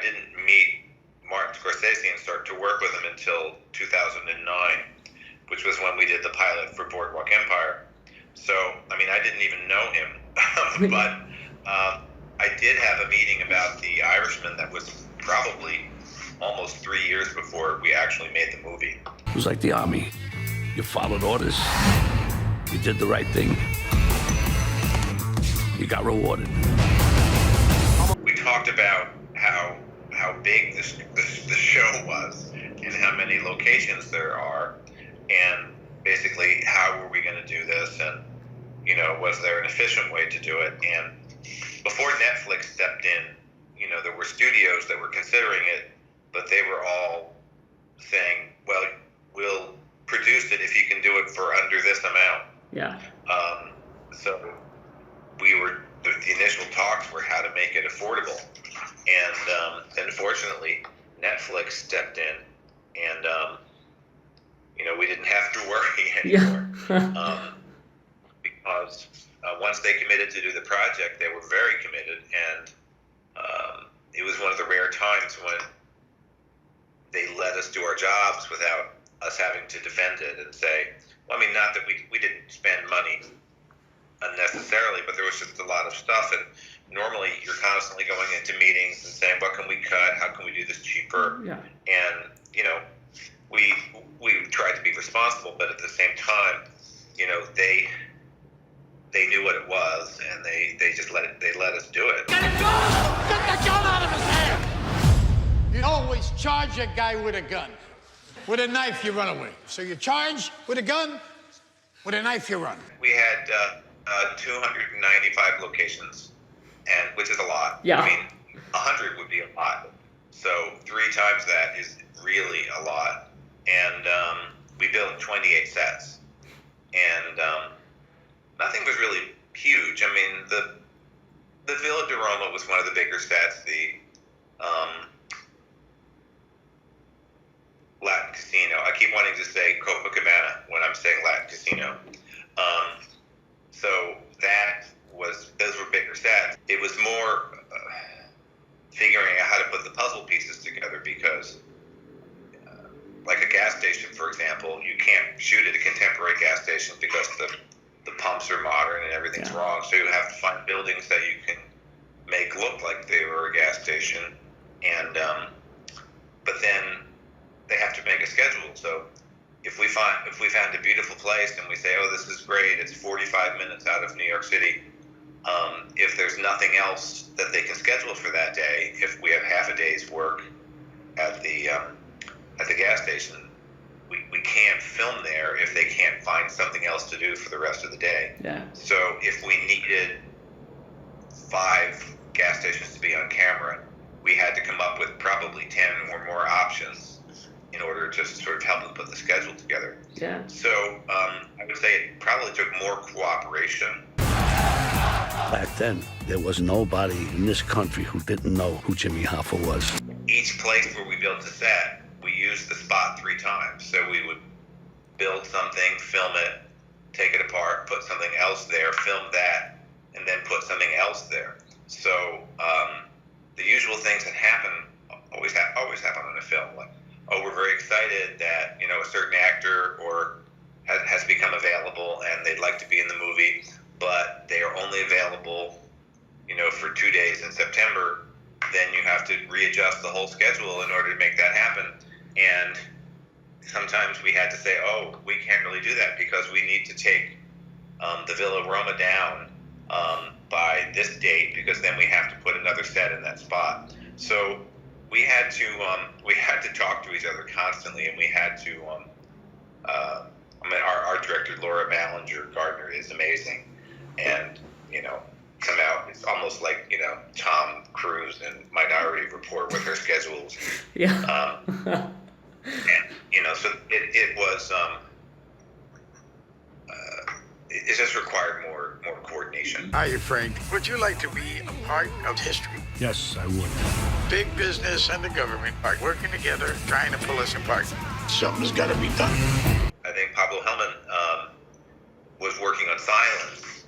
didn't meet Martin Scorsese and start to work with him until 2009, which was when we did the pilot for Boardwalk Empire. So, I mean, I didn't even know him, but I did have a meeting about The Irishman that was probably almost 3 years before we actually made the movie. It was like the army. You followed orders. You did the right thing. You got rewarded. We talked about how big the show was and how many locations there are, and basically how were we going to do this, and was there an efficient way to do it? And before Netflix stepped in, there were studios that were considering it, but they were all saying, well, we'll produce it if you can do it for under this amount. Yeah. So the initial talks were how to make it affordable. And unfortunately, Netflix stepped in, and we didn't have to worry anymore. Yeah. Because once they committed to do the project, they were very committed, and it was one of the rare times when they let us do our jobs without us having to defend it and say, well, I mean, not that we didn't spend money unnecessarily, but there was just a lot of stuff, and normally you're constantly going into meetings and saying, what can we cut? How can we do this cheaper? Yeah. And, we tried to be responsible, but at the same time, they knew what it was, and they just let us do it. Get a gun! Get the gun out of his hand! You always charge a guy with a gun. With a knife, you run away. So you charge with a gun, with a knife, you run. We had 295 locations, and which is a lot. Yeah. I mean, 100 would be a lot. So 3 times that is really a lot. And we built 28 sets. And nothing was really huge. I mean, the Villa de Roma was one of the bigger sets. The Latin Casino. I keep wanting to say Copacabana when I'm saying Latin Casino. So those were bigger sets. It was more figuring out how to put the puzzle pieces together, because like a gas station, for example, you can't shoot at a contemporary gas station because the pumps are modern and everything's wrong. So you have to find buildings that you can make look like they were a gas station, and but then they have to make a schedule. So if we found a beautiful place and we say, oh, this is great, it's 45 minutes out of New York City, if there's nothing else that they can schedule for that day, if we have half a day's work at the gas station, we can't film there if they can't find something else to do for the rest of the day. Yeah. So if we needed 5 gas stations to be on camera, we had to come up with probably 10 or more options in order to sort of help them put the schedule together. Yeah. So I would say it probably took more cooperation. Back then, there was nobody in this country who didn't know who Jimmy Hoffa was. Each place where we built a set, we used the spot 3 times. So we would build something, film it, take it apart, put something else there, film that, and then put something else there. So the usual things that happen always happen on a film. Like, oh, we're very excited that a certain actor or has become available and they'd like to be in the movie, but they are only available, for 2 days in September. Then you have to readjust the whole schedule in order to make that happen. And sometimes we had to say, oh, we can't really do that because we need to take the Villa Roma down by this date, because then we have to put another set in that spot. So we had to talk to each other constantly, and we had to. Our art director Laura Gardner is amazing, and come out. It's almost like Tom Cruise in Minority Report with her schedules. Yeah. And so it was. It just required more coordination. Hiya, Frank. Would you like to be a part of history? Yes, I would. Big business and the government are working together, trying to pull us apart. Something's got to be done. I think Pablo Hellman was working on Silence,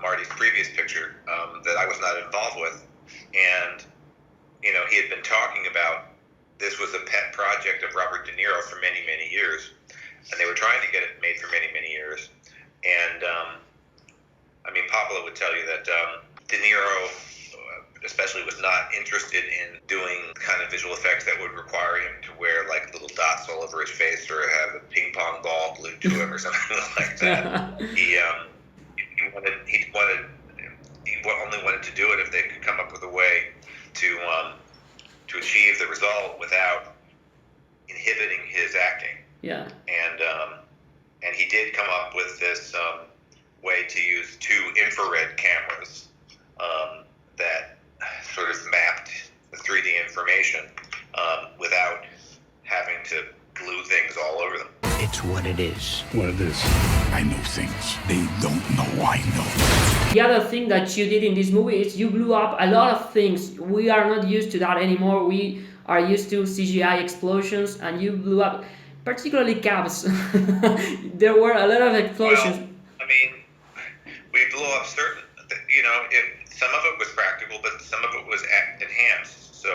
Marty's previous picture that I was not involved with, and he had been talking about this was a pet project of Robert De Niro for many, many years, and they were trying to get it made for many, many years. And Pablo would tell you that De Niro, especially, was not interested in doing kind of visual effects that would require him to wear like little dots all over his face or have a ping pong ball glued to him or something like that. He only wanted to do it if they could come up with a way to achieve the result without inhibiting his acting. Yeah. And he did come up with this way to use 2 infrared cameras that sort of mapped the 3D information without having to glue things all over them. It's what it is. What it is. I know things they don't know I know. The other thing that you did in this movie is you blew up a lot of things. We are not used to that anymore. We are used to CGI explosions, and you blew up, particularly cabs. There were a lot of explosions. Well, we blew up certain, some of it was practical, but some of it was enhanced. So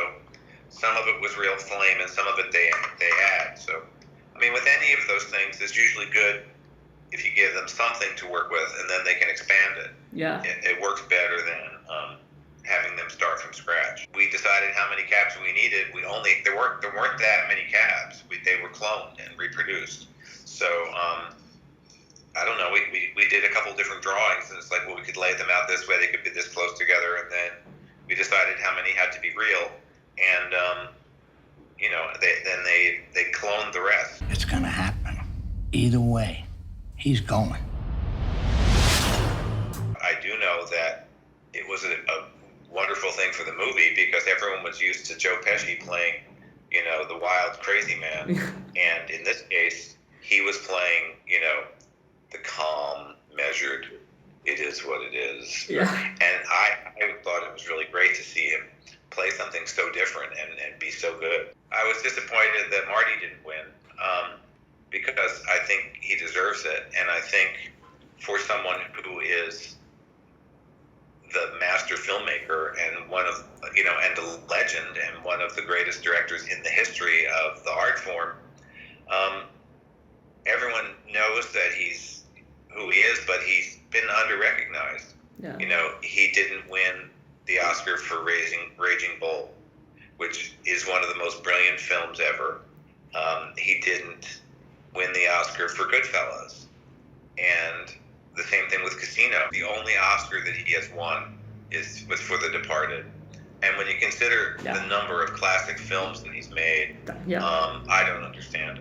some of it was real flame, and some of it they add. So, with any of those things, it's usually good if you give them something to work with, and then they can expand it. Yeah. It works better than having them start from scratch. We decided how many cabs we needed. There weren't that many cabs. They were cloned and reproduced. So I don't know. We did a couple different drawings, and it's like, well, we could lay them out this way. They could be this close together, and then we decided how many had to be real, and they cloned the rest. It's gonna happen. Either way, he's going. I do know that it was a wonderful thing for the movie because everyone was used to Joe Pesci playing, the wild, crazy man. And in this case, he was playing, the calm, measured, it is what it is. Yeah. And I thought it was really great to see him play something so different and be so good. I was disappointed that Marty didn't win because I think he deserves it. And I think for someone who is the master filmmaker and one of, and a legend and one of the greatest directors in the history of the art form, everyone knows that he's who he is, but he's been under-recognized. Yeah. He didn't win the Oscar for Raging Bull, which is one of the most brilliant films ever. He didn't win the Oscar for Goodfellas. And the same thing with Casino. The only Oscar that he has won was for The Departed. And when you consider the number of classic films that he's made, I don't understand.